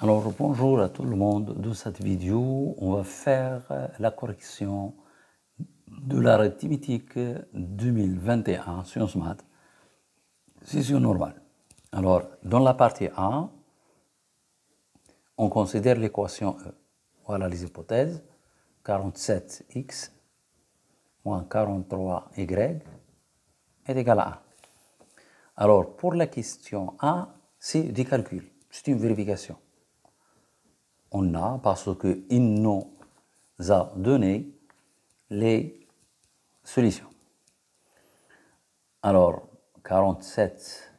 Alors bonjour à tout le monde. Dans cette vidéo, on va faire la correction de l'arithmétique 2021, sciences maths, session normale. Alors, dans la partie 1, on considère l'équation E. Voilà les hypothèses. 47x moins 43y est égal à 1. Alors, pour la question 1, c'est des calculs, c'est une vérification. On a, parce qu'il nous a donné les solutions. Alors, 47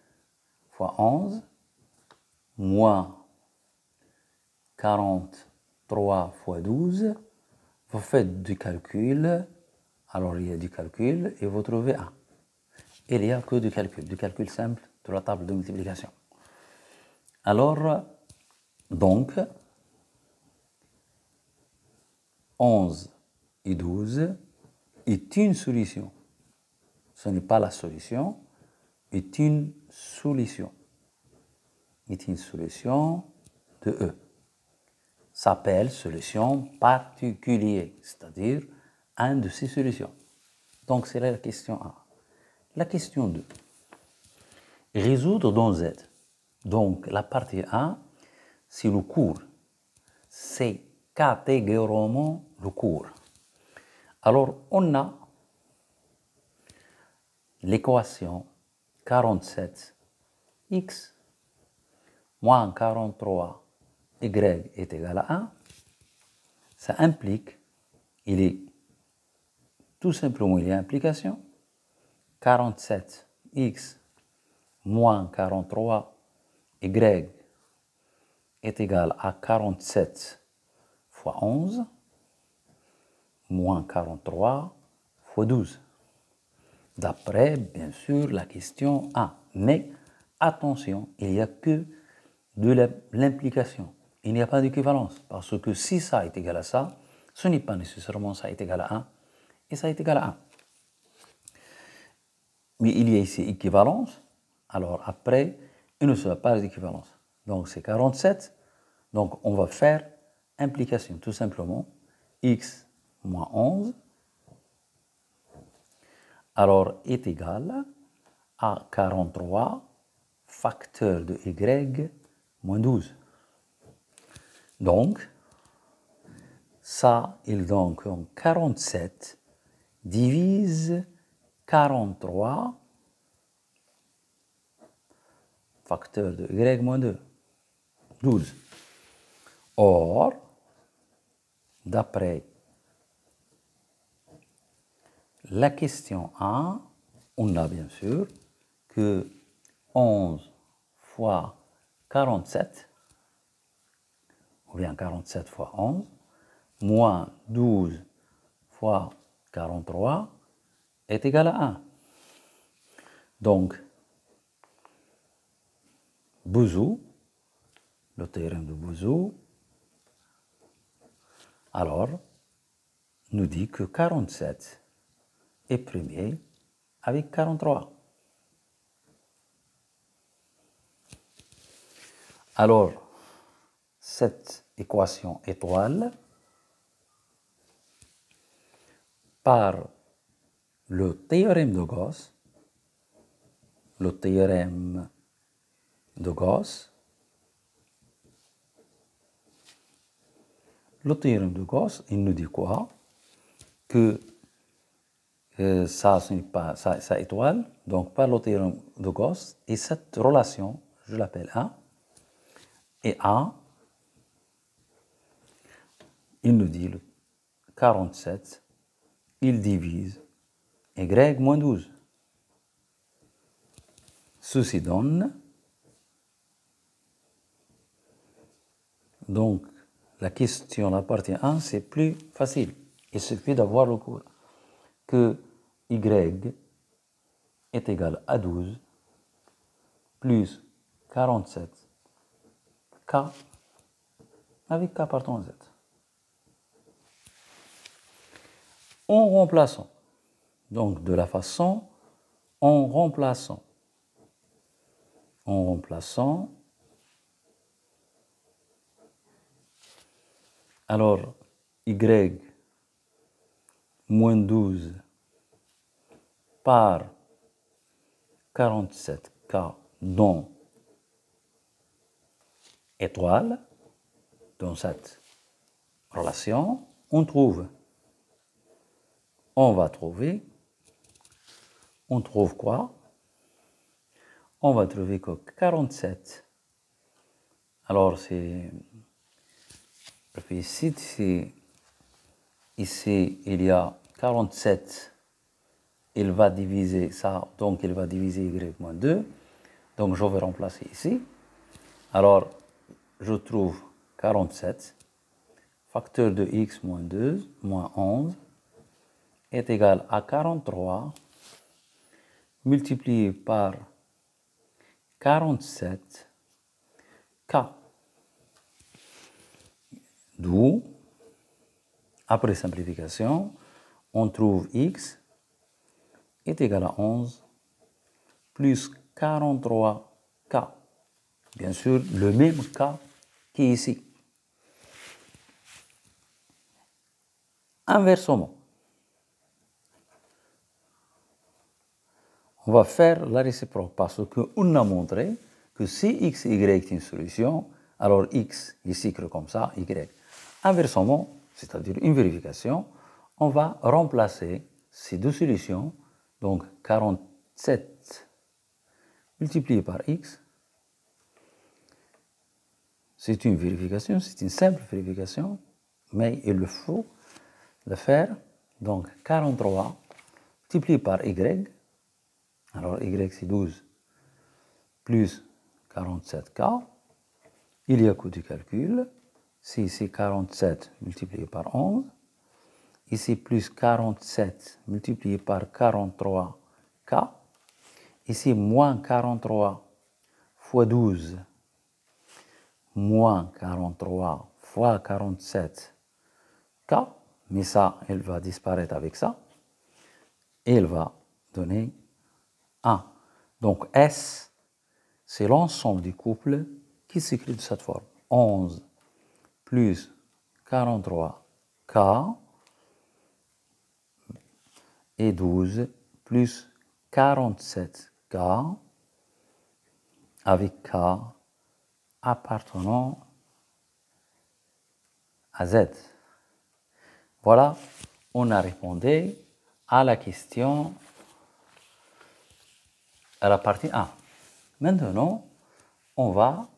fois 11, moins 43 fois 12, vous faites du calcul. Alors, il y a du calcul et vous trouvez 1. Il n'y a que du calcul simple de la table de multiplication. Alors, donc, 11 et 12 est une solution. Ce n'est pas la solution, est une solution. Est une solution de E. S'appelle solution particulière, c'est-à-dire une de ces solutions. Donc, c'est la question 1. La question 2. Résoudre dans Z. Donc, la partie 1, c'est le cours. C'est catégoriquement le cours. Alors, on a l'équation 47x moins 43y est égal à 1. Ça implique, tout simplement, il y a implication. 47x moins 43y est égal à 47 fois 11 moins 43 fois 12. D'après, bien sûr, la question 1. Mais attention, il n'y a que de l'implication. Il n'y a pas d'équivalence. Parce que si ça est égal à ça, ce n'est pas nécessairement ça est égal à 1 et ça est égal à 1. Mais il y a ici équivalence. Alors après, il ne sera pas d'équivalence. Donc c'est 47. Donc on va faire implication, tout simplement. X moins 11, alors est égal à 43 facteur de y moins 12. Donc, ça, il donne 47 divise 43 facteur de y moins 2, 12. Or, d'après la question 1, on a bien sûr que 11 fois 47, ou bien 47 fois 11, moins 12 fois 43 est égal à 1. Donc, Bouzou, le théorème de Bouzou, alors, nous dit que 47 est premier avec 43. Alors, cette équation étoile par le théorème de Gauss, le théorème de Gauss il nous dit quoi? Que ça, ce n'est pas ça étoile, donc par le théorème de Gauss, et cette relation, je l'appelle A, et A, il nous dit le 47, il divise y moins 12. Ceci donne, donc la question, la partie 1, c'est plus facile. Il suffit d'avoir le cours que y est égal à 12 plus 47 k avec k partant z. En remplaçant, donc de la façon, en remplaçant, Alors, y moins 12 par 47K dans étoile, dans cette relation, on trouve quoi? On va trouver que 47. Alors, c'est ici, il y a 47. Il va diviser ça, donc il va diviser y moins 2. Donc, je vais remplacer ici. Alors, je trouve 47. Facteur de x moins 2, moins 11, est égal à 43 multiplié par 47 k. D'où, après simplification, on trouve x est égal à 11 plus 43k. Bien sûr, le même k qui est ici. Inversement, on va faire la réciproque parce qu'on a montré que si x et y est une solution, alors x est cycle comme ça, y. Inversement, c'est-à-dire une vérification, on va remplacer ces deux solutions, donc 47 multiplié par x. C'est une vérification, c'est une simple vérification, mais il faut le faire. Donc 43 multiplié par y. Alors y c'est 12 plus 47k. Il y a coût du calcul. C'est ici 47 multiplié par 11. Ici plus 47 multiplié par 43k. Ici moins 43 fois 12 moins 43 fois 47k. Mais ça, elle va disparaître avec ça. Et elle va donner 1. Donc S, c'est l'ensemble du couple qui s'écrit de cette forme. 11 plus 43K et 12 plus 47K avec K appartenant à Z. Voilà, on a répondu à la question, à la partie 1. Maintenant, on va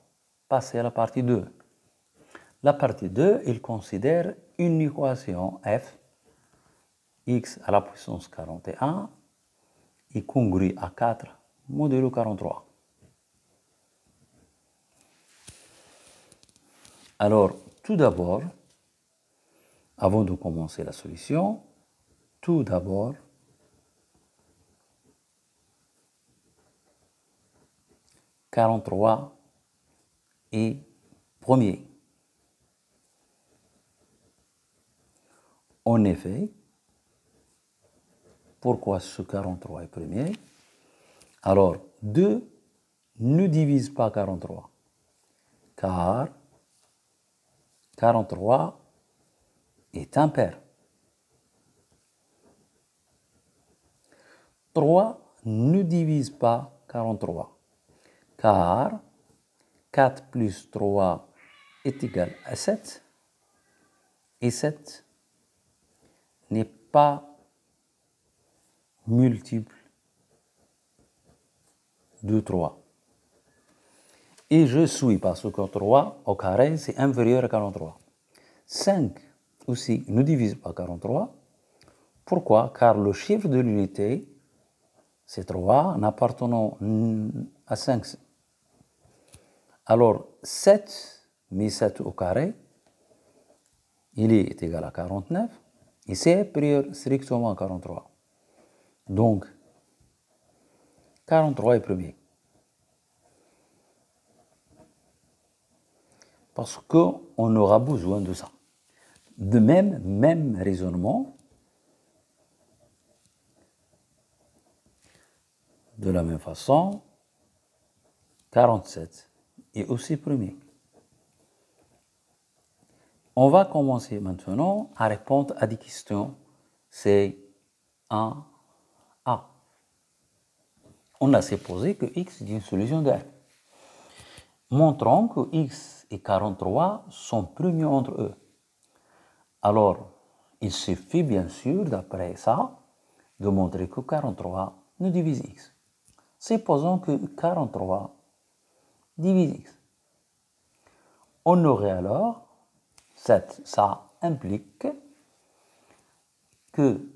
passer à la partie 2. La partie 2, il considère une équation f, x à la puissance 41, est congrue à 4 modulo 43. Alors, tout d'abord, avant de commencer la solution, tout d'abord, « 43 est premier. En effet, pourquoi ce 43 est premier? Alors, 2 ne divise pas 43, car 43 est impair. 3 ne divise pas 43, car 4 plus 3 est égal à 7, et 7 n'est pas multiple de 3. Et je suis, parce que 3 au carré, c'est inférieur à 43. 5 aussi ne divise pas 43. Pourquoi? Car le chiffre de l'unité, c'est 3, en appartenant à 5. Alors, 7, mais 7 au carré, il est égal à 49, et c'est inférieur strictement à 43. Donc, 43 est premier. Parce qu'on aura besoin de ça. De même raisonnement, de la même façon, 47 est aussi premier. On va commencer maintenant à répondre à des questions. C'est 1A. On a supposé que x est une solution de R. Montrons que x et 43 sont premiers entre eux. Alors, il suffit bien sûr, d'après ça, de montrer que 43 nous divise x. Supposons que 43 divise x. On aurait alors, ça implique que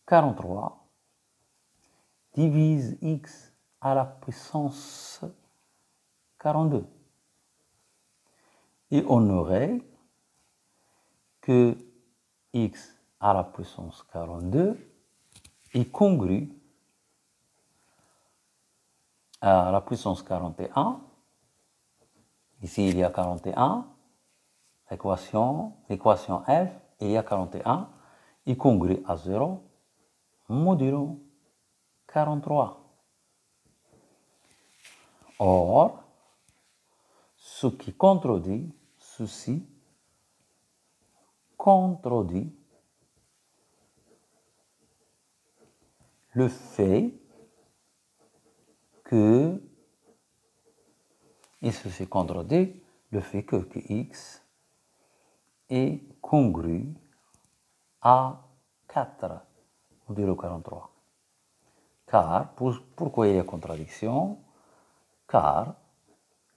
43 divise x à la puissance 42. Et on aurait que x à la puissance 42 est congru à la puissance 41. Ici, il y a 41. L'équation f, il y a 41. Est congru à 0 modulo 43. Or, ce qui contredit ceci contredit le fait que, et ceci contredit le fait que x est congru à 4 modulo 43. Car, pourquoi il y a contradiction? Car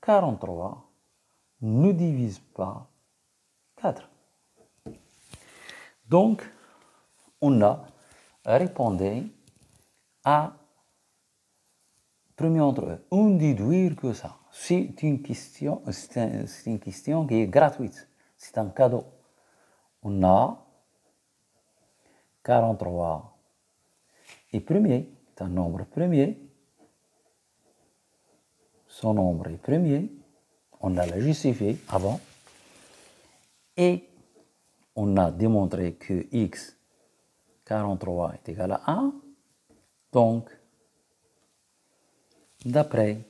43 ne divise pas 4. Donc, on a répondu à premier entre eux. On déduire que ça. C'est une question qui est gratuite. C'est un cadeau. On a 43 est premier, c'est un nombre premier. Son nombre est premier. On a justifié avant. Et on a démontré que x 43 est égal à 1. Donc, d'après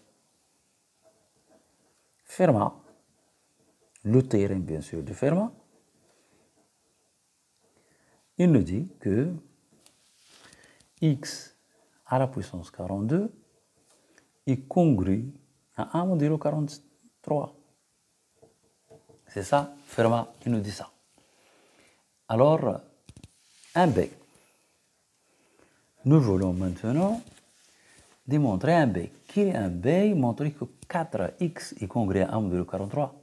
Fermat, le théorème bien sûr de Fermat, il nous dit que x à la puissance 42 est congru à 1 modulo 43. C'est ça, Fermat, il nous dit ça. Alors, un B. Nous voulons maintenant démontrer un B. Qui est un B? Montrer que 4x est congru à 1 modulo 43.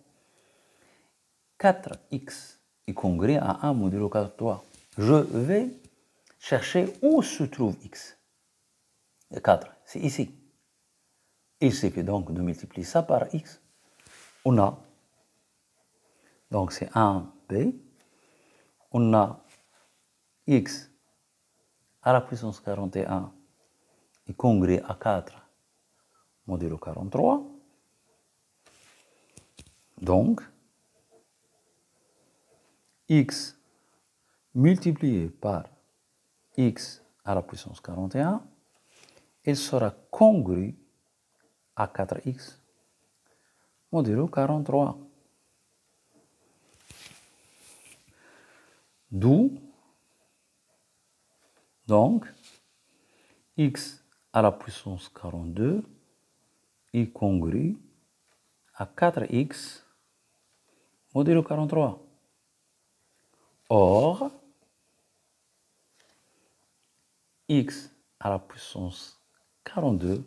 4x est congru à 1 modulo 43. Je vais chercher où se trouve x. 4, c'est ici. Il suffit donc de multiplier ça par x. On a, donc c'est 1b. On a x à la puissance 41 est congru à 4 modulo 43. Donc, x multiplié par x à la puissance 41, il sera congru à 4x modulo 43. D'où, donc, x à la puissance 42 est congru à 4x modulo 43. Or, x à la puissance 42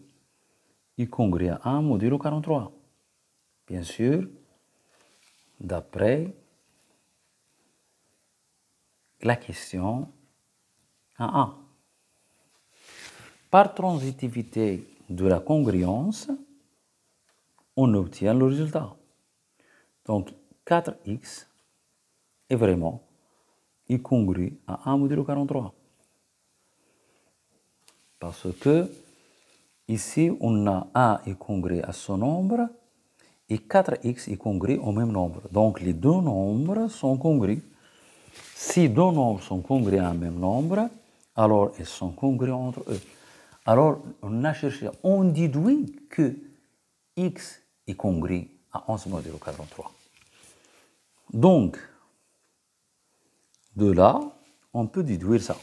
est congru à 1 modulo 43. Bien sûr, d'après la question 1A. Par transitivité de la congruence, on obtient le résultat. Donc, 4x est vraiment congru à 1 modulo 43. Parce que ici, on a 1 est congru à ce nombre et 4x est congru au même nombre. Donc, les deux nombres sont congrus. Si deux nombres sont congrus à un même nombre, alors ils sont congrus entre eux. Alors, on a cherché, on déduit que x est congru à 11 modulo 43. Donc, de là, on peut déduire ça.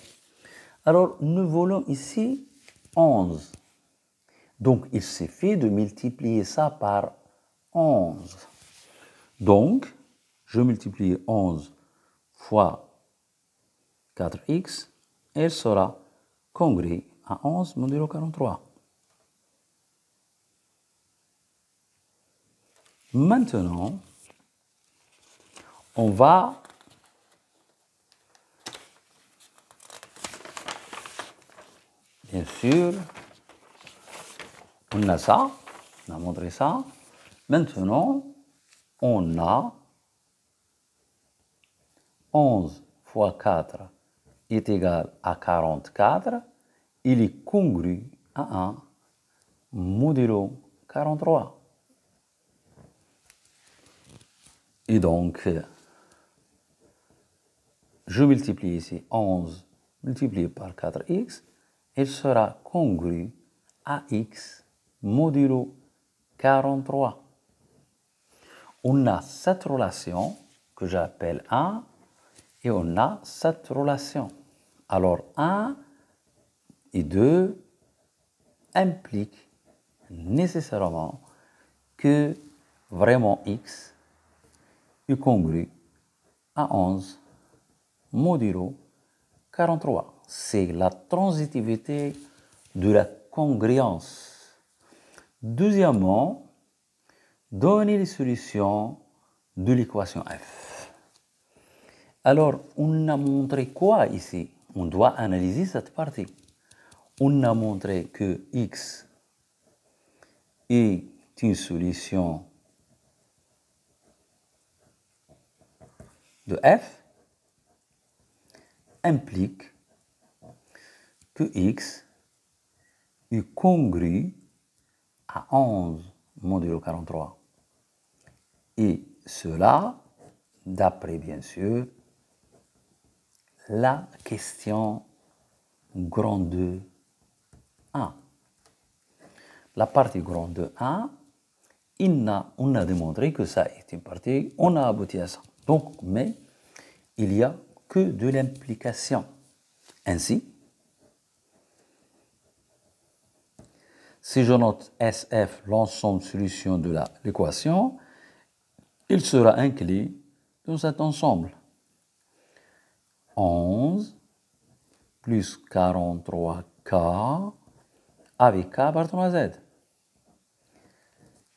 Alors, nous voulons ici 11. Donc, il suffit de multiplier ça par 11. Donc, je multiplie 11 fois 4x, et elle sera congrue à 11 modulo 43. Maintenant, on va bien sûr, on a ça, on a montré ça. Maintenant, on a 11 fois 4 est égal à 44. Il est congru à 1 modulo 43. Et donc, je multiplie ici 11 multiplié par 4x. Il sera congru à x modulo 43. On a cette relation que j'appelle 1 et on a cette relation. Alors 1 et 2 impliquent nécessairement que vraiment x est congru à 11 modulo 43. C'est la transitivité de la congruence. Deuxièmement, donner les solutions de l'équation f. Alors, on a montré quoi ici? On doit analyser cette partie. On a montré que x est une solution de f implique que x est congru à 11 modulo 43. Et cela, d'après bien sûr, la question grande 1. La partie grande 1, on a démontré que ça est une partie, on a abouti à ça. Donc, mais il n'y a que de l'implication. Ainsi, si je note SF, l'ensemble solution de l'équation, il sera inclus dans cet ensemble. 11 plus 43K avec K appartenant à Z.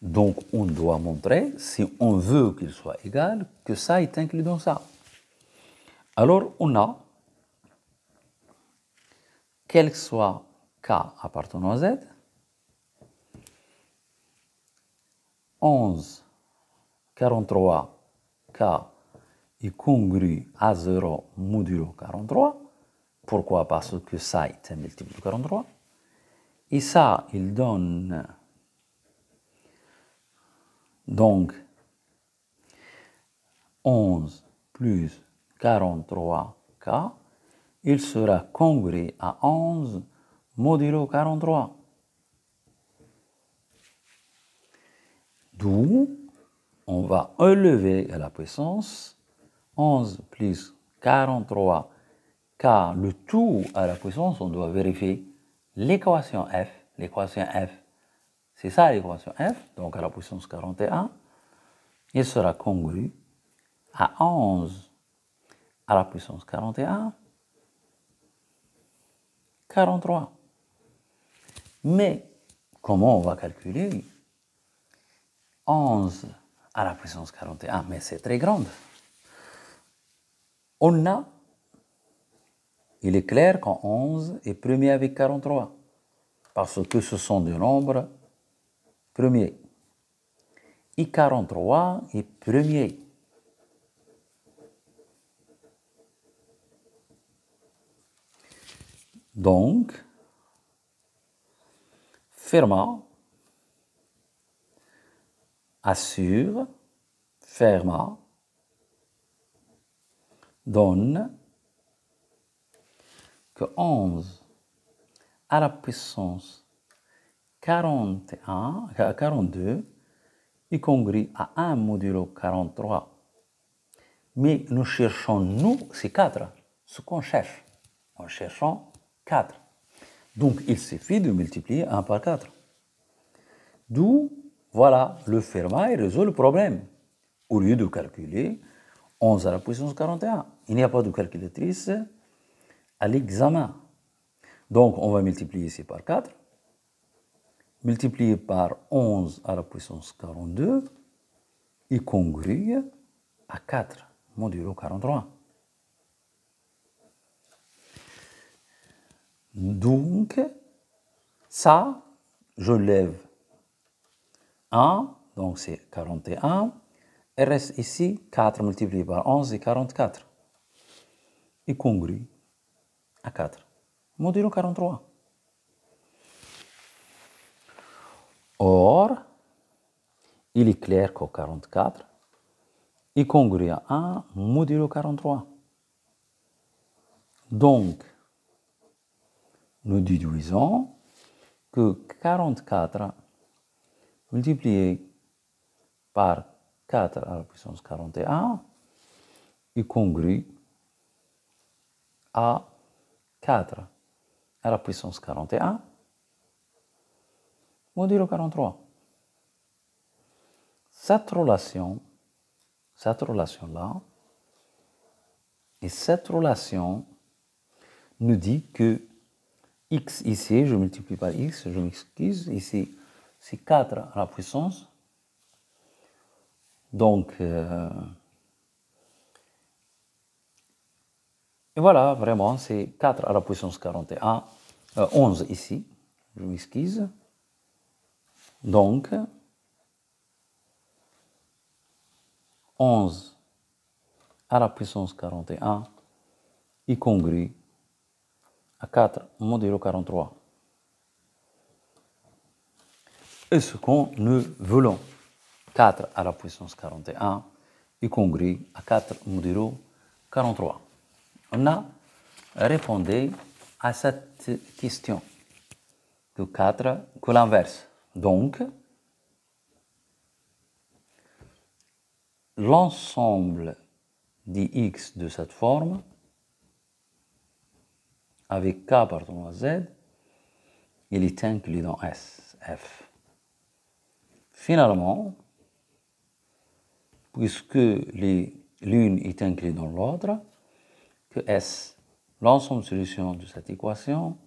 Donc, on doit montrer, si on veut qu'il soit égal, que ça est inclus dans ça. Alors, on a, quel que soit K appartenant à Z, 11, 43K est congru à 0 modulo 43. Pourquoi? Parce que ça est un multiple de 43. Et ça, il donne donc 11 plus 43K. Il sera congru à 11 modulo 43. D'où on va élever à la puissance 11 plus 43K, le tout à la puissance, on doit vérifier l'équation F. L'équation F, c'est ça l'équation F, donc à la puissance 41, il sera congru à 11 à la puissance 41, 43. Mais comment on va calculer 11 à la puissance 41? Mais c'est très grande. On a, il est clair qu'en 11 est premier avec 43, parce que ce sont des nombres premiers. Et 43 est premier. Donc, Fermat assure, Fermat donne que 11 à la puissance 42 est congru à 1 modulo 43. Mais nous cherchons, nous, c'est 4. Ce qu'on cherche. En cherchant 4. Donc, il suffit de multiplier 1 par 4. D'où, voilà, le Fermat résout le problème. Au lieu de calculer 11 à la puissance 41. Il n'y a pas de calculatrice à l'examen. Donc, on va multiplier ici par 4. Multiplier par 11 à la puissance 42 est congru à 4 modulo 43. Donc, ça, je lève 1, donc c'est 41. Il reste ici 4 multiplié par 11 et 44. Et congru à 4. Modulo 43. Or, il est clair que 44 est congru à 1 modulo 43. Donc, nous déduisons que 44 multiplié par 4 à la puissance 41 est congru à 4 à la puissance 41 modulo 43. Cette relation-là, et cette relation nous dit que x ici, je multiplie par x, je m'excuse, ici c'est 4 à la puissance. Donc, et voilà, vraiment, c'est 4 à la puissance 41, 11 ici, je m'excuse. Donc, 11 à la puissance 41 est congru à 4 modulo 43. Et ce qu'on nous voulons, 4 à la puissance 41 est congru à 4 modulo 43. On a répondu à cette question que 4, que l'inverse. Donc, l'ensemble des x de cette forme, avec k appartenant à z, il est inclus dans S, F. Finalement, puisque l'une est inclue dans l'autre, que S, l'ensemble de solutions de cette équation,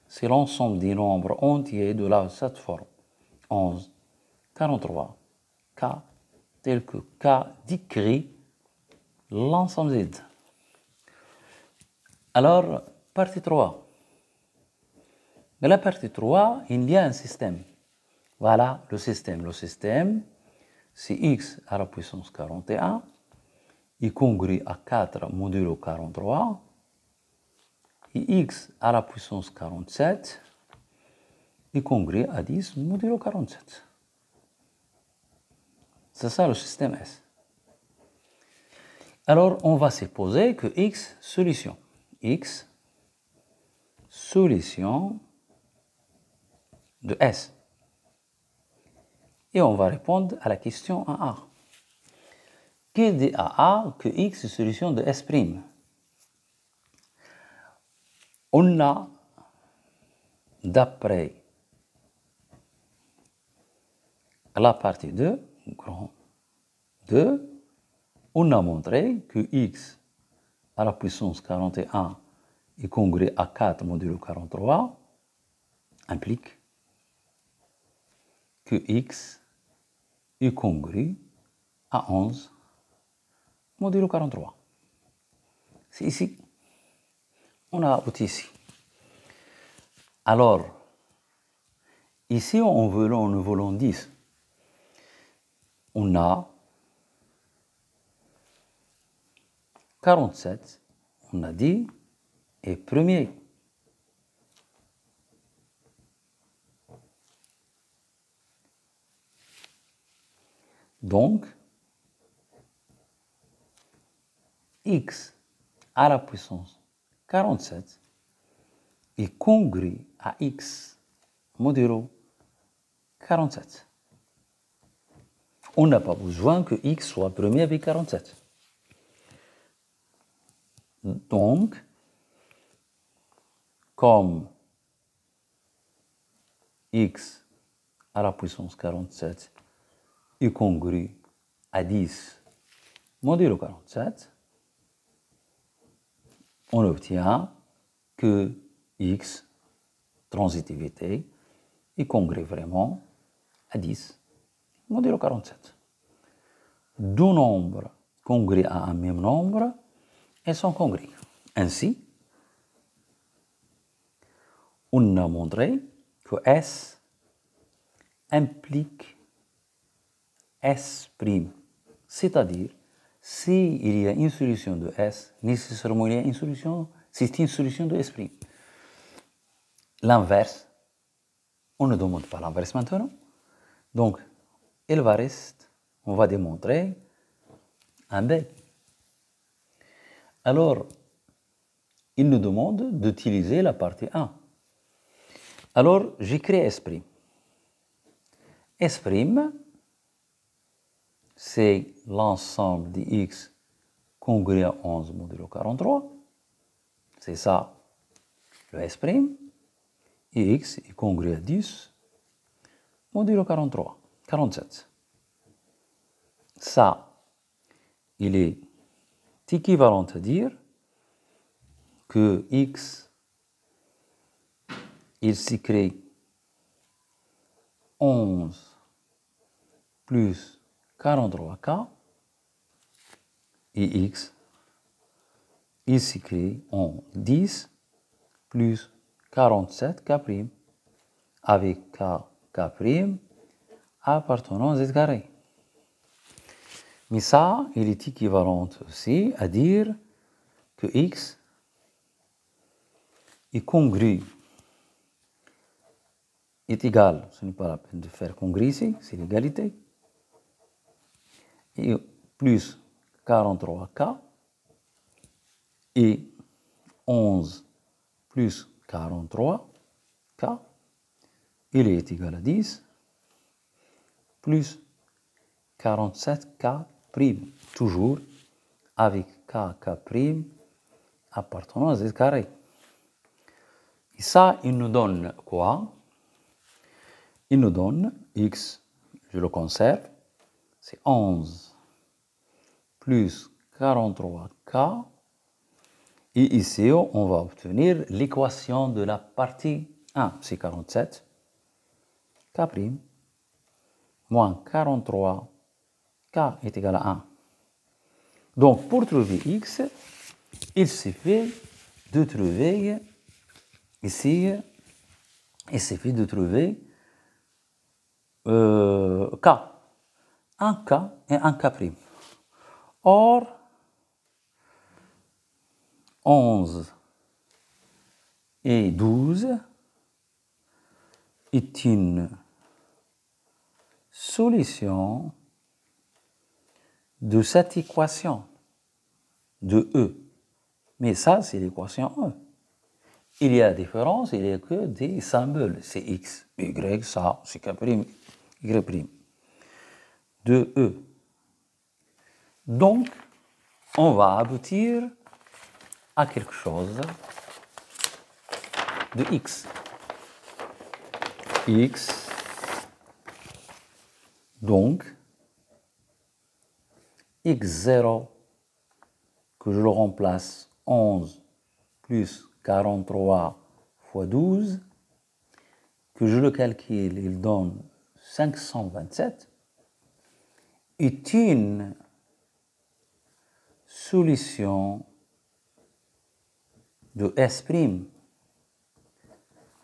c'est l'ensemble des nombres entiers de cette forme. 11, 43, K, tel que K décrit l'ensemble Z. Alors, partie 3. Dans la partie 3, il y a un système. Voilà le système. Le système, c'est x à la puissance 41, est congru à 4 modulo 43, et x à la puissance 47 est congru à 10 modulo 47. C'est ça le système S. Alors, on va supposer que x, solution de S. Et on va répondre à la question 1A. Qui dit à A que x est solution de S'? On a, d'après la partie 2, grand 2, on a montré que x à la puissance 41 est congru à 4 modulo 43 implique que x est congru à 11 modulo 43. C'est ici. On a abouti ici. Alors, ici, nous voulons 10. On a 47, on a dit, est premier. Donc, x à la puissance 47 est congru à x modulo 47. On n'a pas besoin que x soit premier avec 47. Donc, comme x à la puissance 47 est congru à 10 modulo 47, on obtient que x, transitivité, est congru vraiment à 10 modulo 47. Deux nombres congrus à un même nombre, elles sont congrus. Ainsi, on a montré que S implique S', c'est-à-dire, s'il y a une solution de S, nécessairement il y a une solution, c'est une solution de S'. L'inverse, on ne demande pas l'inverse maintenant. Donc, il va rester, on va démontrer un B. Alors, il nous demande d'utiliser la partie 1. Alors, j'écris S'. S', c'est l'ensemble de x congru à 11 modulo 43. C'est ça, le S'. Et x est congru à 10 modulo 43, 47. Ça, il est équivalent à dire que x, il s'écrit 11 plus 43k, et x, il s'écrit en 10 plus 47k', avec k' appartenant à z carré. Mais ça, il est équivalent aussi à dire que x est congru, est égal, ce n'est pas la peine de faire congru ici, c'est l'égalité, et plus 43k, et 11 plus 43k, il est égal à 10, plus 47k', toujours avec k' appartenant à z carré. Et ça, il nous donne quoi? Il nous donne x, je le conserve, c'est 11 plus 43k. Et ici, on va obtenir l'équation de la partie 1, c'est 47, k' moins 43, k est égal à 1. Donc, pour trouver x, il suffit de trouver ici, il suffit de trouver k, un k et un k'. Or, 11 et 12 est une solution de cette équation de E. Mais ça, c'est l'équation E. Il y a différence, il n'y a que des symboles. C'est X, Y, ça, c'est K', Y'. De E. Donc, on va aboutir à quelque chose de X. X, donc, X0, que je le remplace 11 plus 43 fois 12, que je le calcule, il donne 527, est une solution de S'.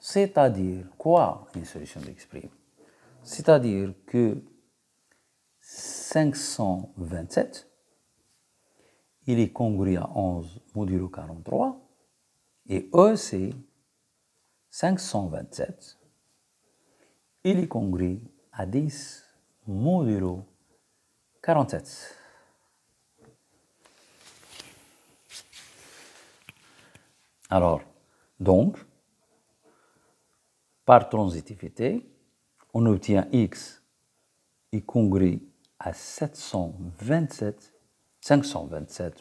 C'est-à-dire quoi, une solution de X'? C'est-à-dire que 527, il est congru à 11 modulo 43, et E, c'est 527, il est congru à 10 modulo 47. Alors, donc, par transitivité, on obtient x est congru à 527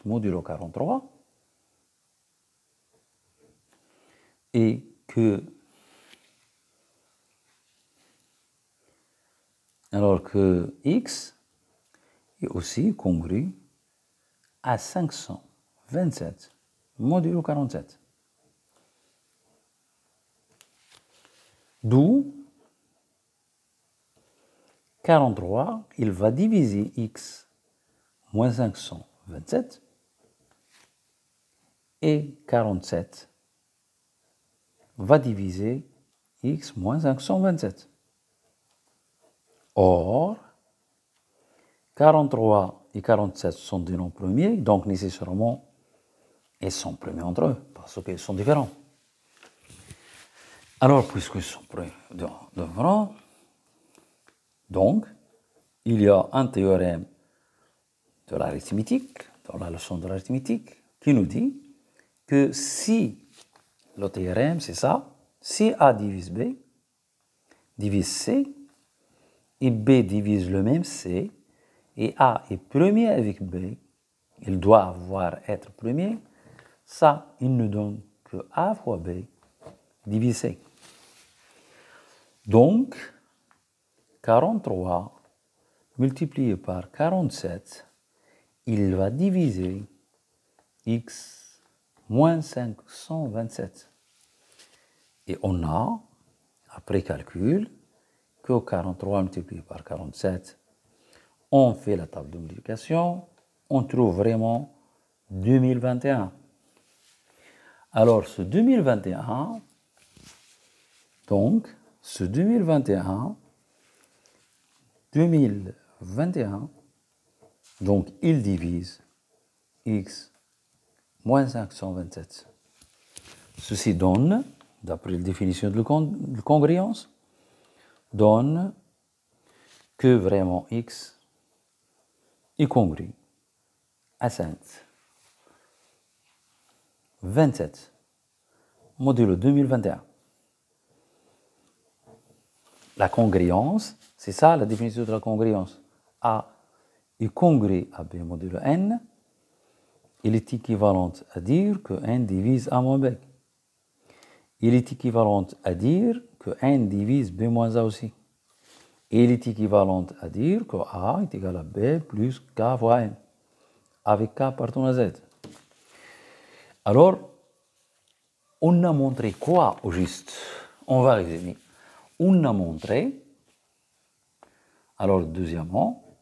modulo 43, et que x est aussi congru à 527 modulo 47. D'où 43, il va diviser x moins 527 et 47 va diviser x moins 527. Or, 43 et 47 sont des nombres premiers, donc nécessairement, ils sont premiers entre eux, parce qu'ils sont différents. Alors, puisqu'ils sont différents, donc, il y a un théorème de l'arithmétique, dans la leçon de l'arithmétique, qui nous dit que si le théorème, c'est ça, si A divise B, divise C, et B divise le même C, et A est premier avec B, il doit être premier, ça, il ne donne que A fois B divise C. Donc, 43 multiplié par 47, il va diviser x moins 527. Et on a, après calcul, que 43 multiplié par 47, on fait la table de multiplication, on trouve vraiment 2021. Alors ce 2021, donc ce 2021, donc il divise x moins 527. Ceci donne, d'après la définition de congruence, donne que vraiment x est congru à 5. 27 modulo 2021. La congruence, c'est ça la définition de la congruence. A est congru à B modulo N. Il est équivalent à dire que N divise A moins B. Il est équivalent à dire que N divise B moins A aussi. Et il est équivalent à dire que A est égal à B plus K fois N, avec K partant à Z. Alors, on a montré quoi au juste? On va résumer. On a montré, alors deuxièmement,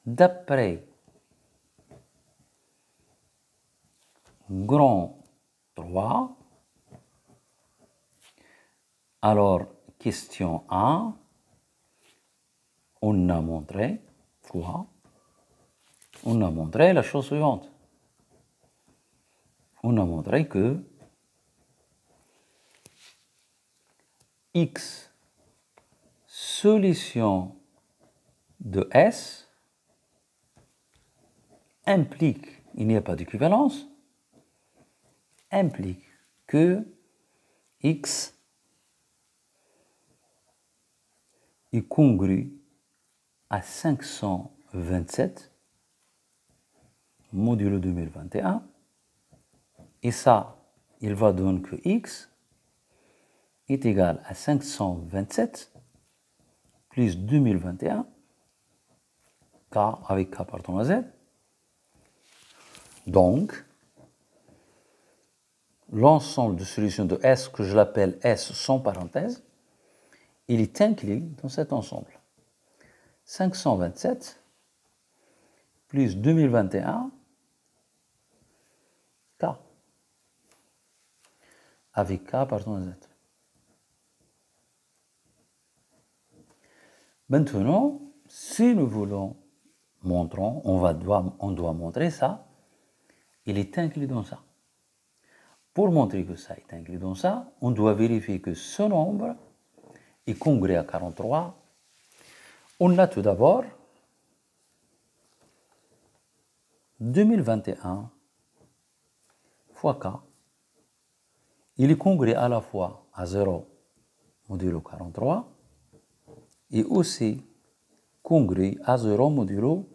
d'après grand 3, alors question 1, on a montré quoi? On a montré la chose suivante. On a montré que x solution de S implique, il n'y a pas d'équivalence, implique que x est congru à 527 modulo 2021, et ça, il va donner que x est égal à 527 plus 2021, k avec k partant à z. Donc, l'ensemble de solutions de S, que je l'appelle S sans parenthèse, il est inclus dans cet ensemble. 527 plus 2021, k, avec k partant à z. Maintenant, si nous voulons montrer, on doit montrer ça, il est inclus dans ça. Pour montrer que ça est inclus dans ça, on doit vérifier que ce nombre est congru à 43. On a tout d'abord 2021 fois k. Il est congru à la fois à 0 modulo 43 et aussi congru à 0 modulo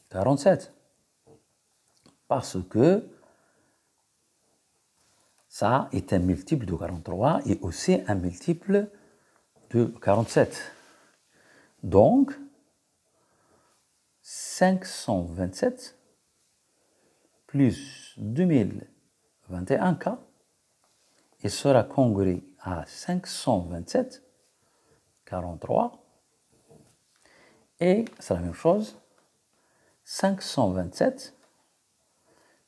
47. Parce que Ça est un multiple de 43 et aussi un multiple de 47. Donc, 527 plus 2021K, il sera congru à 527, 43, et c'est la même chose, 527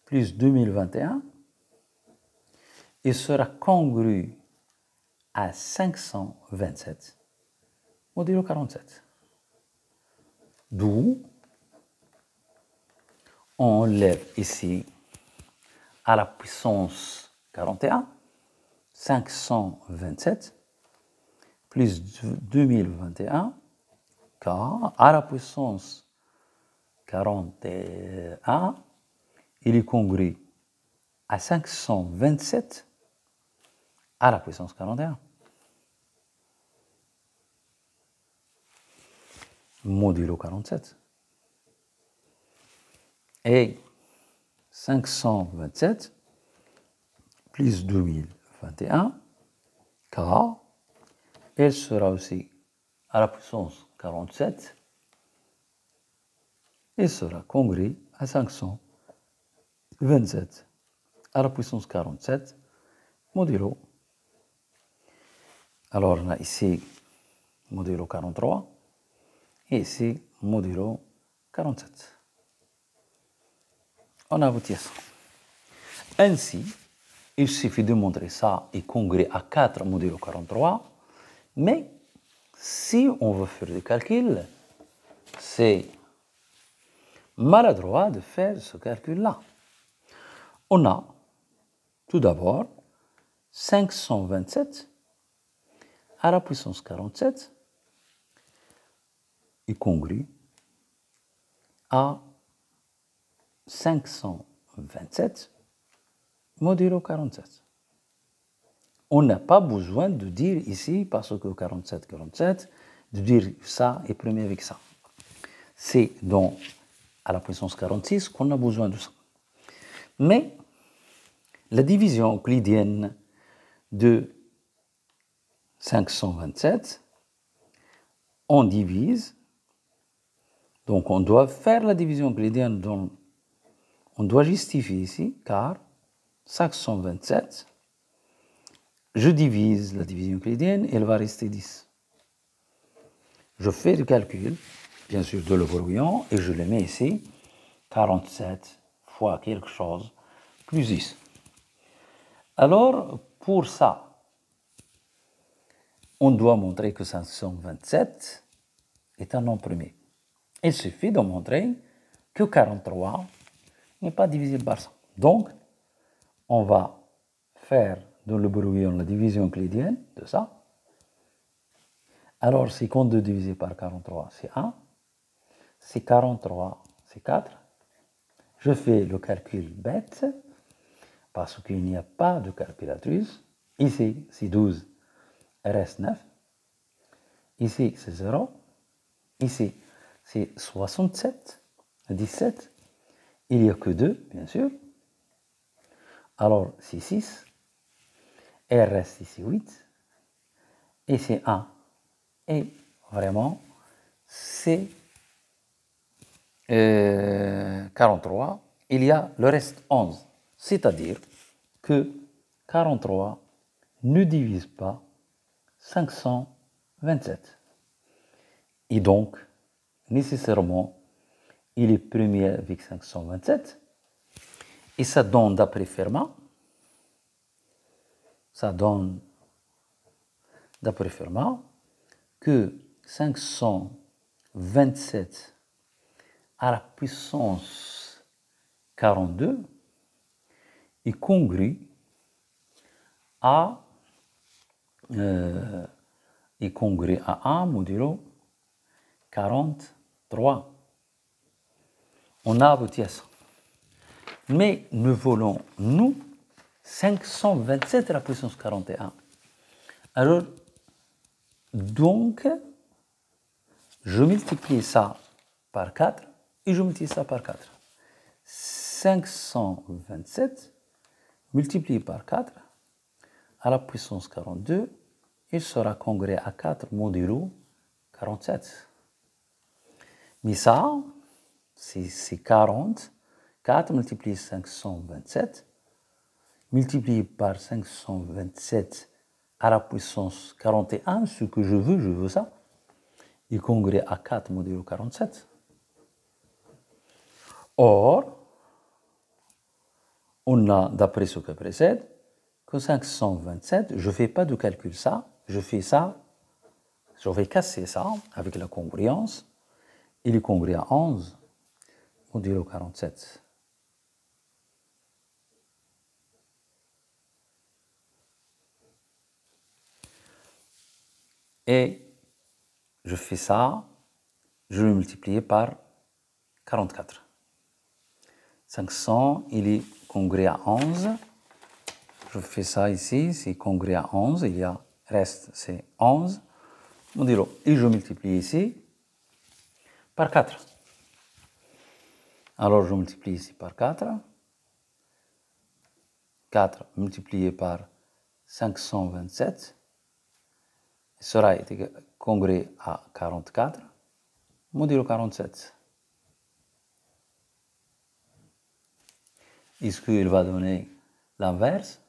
plus 2021, il sera congru à 527 modulo 47. D'où on enlève ici à la puissance 41, 527 plus 2021, car à la puissance 41, il est congru à 527 à la puissance 41. Modulo 47. Et 527 plus 2021, car elle sera aussi à la puissance 47 et sera congru à 527 à la puissance 47 modulo. Alors on a ici modulo 43 et ici modulo 47. On aboutit à ça. Ainsi, il suffit de montrer ça est congru à 4 modulo 43, mais si on veut faire des calculs, c'est maladroit de faire ce calcul-là. On a tout d'abord 527 à la puissance 47 est congru à 527 modulo 47. On n'a pas besoin de dire ici, parce que 47, 47, de dire ça est premier avec ça. C'est donc à la puissance 46 qu'on a besoin de ça. Mais la division euclidienne de 527, on divise, donc on doit faire la division euclidienne, donc on doit justifier ici, car 527, je divise la division euclidienne, elle va rester 10. Je fais le calcul, bien sûr, de le brouillon, et je le mets ici, 47 fois quelque chose, plus 10. Alors, pour ça, on doit montrer que 527 est un nombre premier. Il suffit de montrer que 43 n'est pas divisible par 100. Donc, on va faire dans le brouillon la division euclidienne de ça. Alors, 52 divisé par 43, c'est 1. C'est 43, c'est 4. Je fais le calcul bête, parce qu'il n'y a pas de calculatrice. Ici, c'est 12, il reste 9. Ici, c'est 0. Ici, c'est 67, 17. Il n'y a que 2, bien sûr. Alors, c'est 6. Il reste ici 8. Et c'est 1. Et vraiment, c'est 43. Il y a le reste 11. C'est-à-dire que 43 ne divise pas 527. Et donc, nécessairement, il est premier avec 527. Et ça donne, d'après Fermat, que 527 à la puissance 42 est congru à 1 modulo 43. On a abouti à ça. Mais nous voulons, nous, 527 à la puissance 41. Alors, donc, je multiplie ça par 4 et je multiplie ça par 4. 527 multiplié par 4, à la puissance 42, il sera congrès à 4 modulo 47. Mais ça, c'est 40. 4 multiplié 527, multiplié par 527 à la puissance 41, ce que je veux ça, est congrès à 4 modulo 47. Or, on a, d'après ce qui précède, que 527, je ne fais pas de calcul ça, je fais ça, je vais casser ça avec la congruence. Il est congrès à 11 modulo 47. Et je fais ça, je le multiplie par 44. 500, il est congrès à 11. Je fais ça ici, c'est congrès à 11. Il y a reste, c'est 11. Modulo. Et je multiplie ici par 4. Alors, je multiplie ici par 4. 4 multiplié par 527 sera congrès à 44, modulo 47. Est-ce qu'il va donner l'inverse?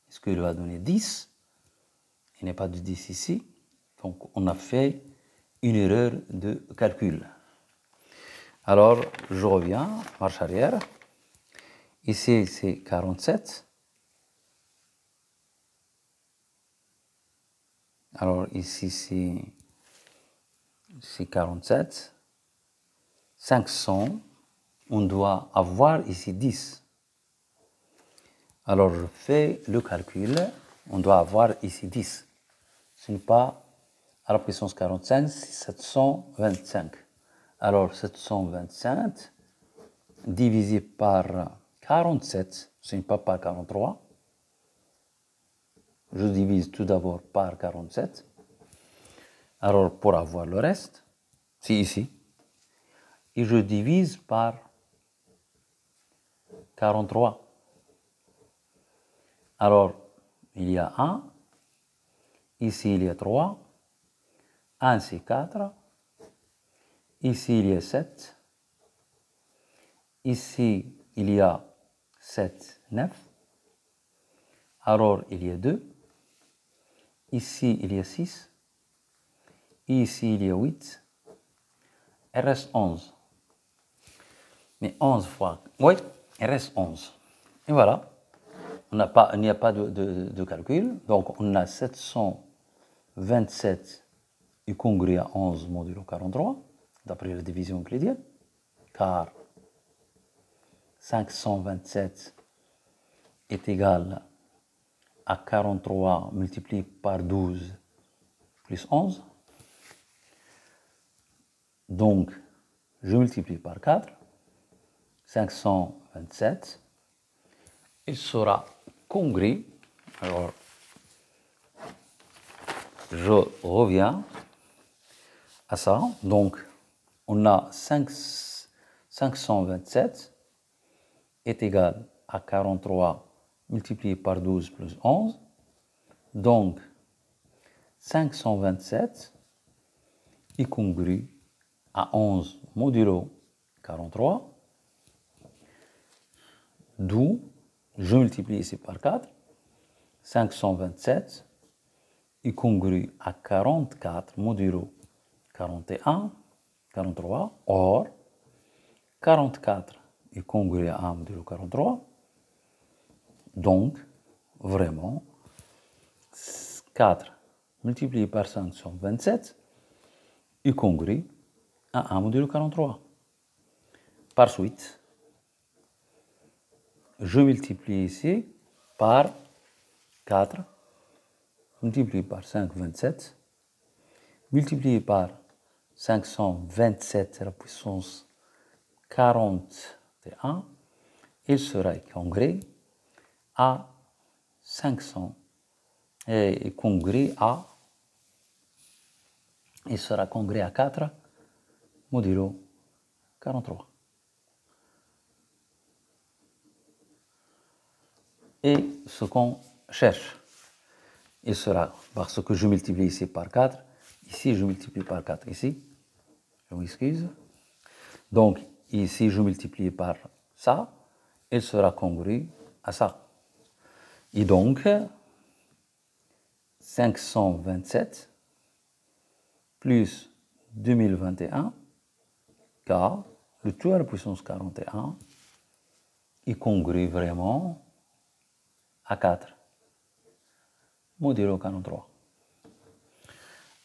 Est-ce qu'il va donner 10? Il n'y a pas de 10 ici. Donc, on a fait une erreur de calcul. Alors, je reviens, marche arrière. Ici, c'est 47. Alors, ici, c'est 47. 500, on doit avoir ici 10. Alors, je fais le calcul. On doit avoir ici 10. Ce n'est pas à la puissance 45, c'est 725. Alors, 725 divisé par 47, ce n'est pas par 43. Je divise tout d'abord par 47. Alors, pour avoir le reste, c'est ici. Et je divise par 43. Alors, il y a 1. Ici, il y a 3. 1, c'est 4. Ici, il y a 7. Ici, il y a 7, 9. Alors, il y a 2. Ici, il y a 6. Ici, il y a 8. Il reste 11. Mais 11 fois... Oui, il reste 11. Et voilà. Il n'y a pas de calcul. Donc, on a 727 est congrès à 11 modulo 43, d'après la division euclidienne, car 527 est égal à 43 multiplié par 12 plus 11. Donc, je multiplie par 4. 527. Il sera congrès. Alors, je reviens à ça. Donc, on a 527 est égal à 43 multiplié par 12 plus 11. Donc, 527 est congrès à 11 modulo 43. D'où, je multiplie ici par 4. 527 est congrès à 44 modulo 41, 43. Or, 44 est congrès à 1 modulo 43. Donc, vraiment, 4 multiplié par 527 est congrès à 1 modulo 43. Par suite, je multiplie ici par 4, multiplié par 5, 27, multiplié par 527 à la puissance 41, il sera congrès à 500, et congrès à, il sera congrès à 4 modulo 43. Et ce qu'on cherche, il sera, parce que je multiplie ici par 4, ici je multiplie par 4, ici, je m'excuse. Donc ici je multiplie par ça, il sera congru à ça. Et donc 527 plus 2021, car le tout à la puissance 41 est congru vraiment à 4, modulo 43.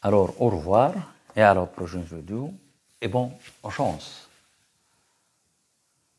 Alors, au revoir et à la prochaine vidéo et bonne chance.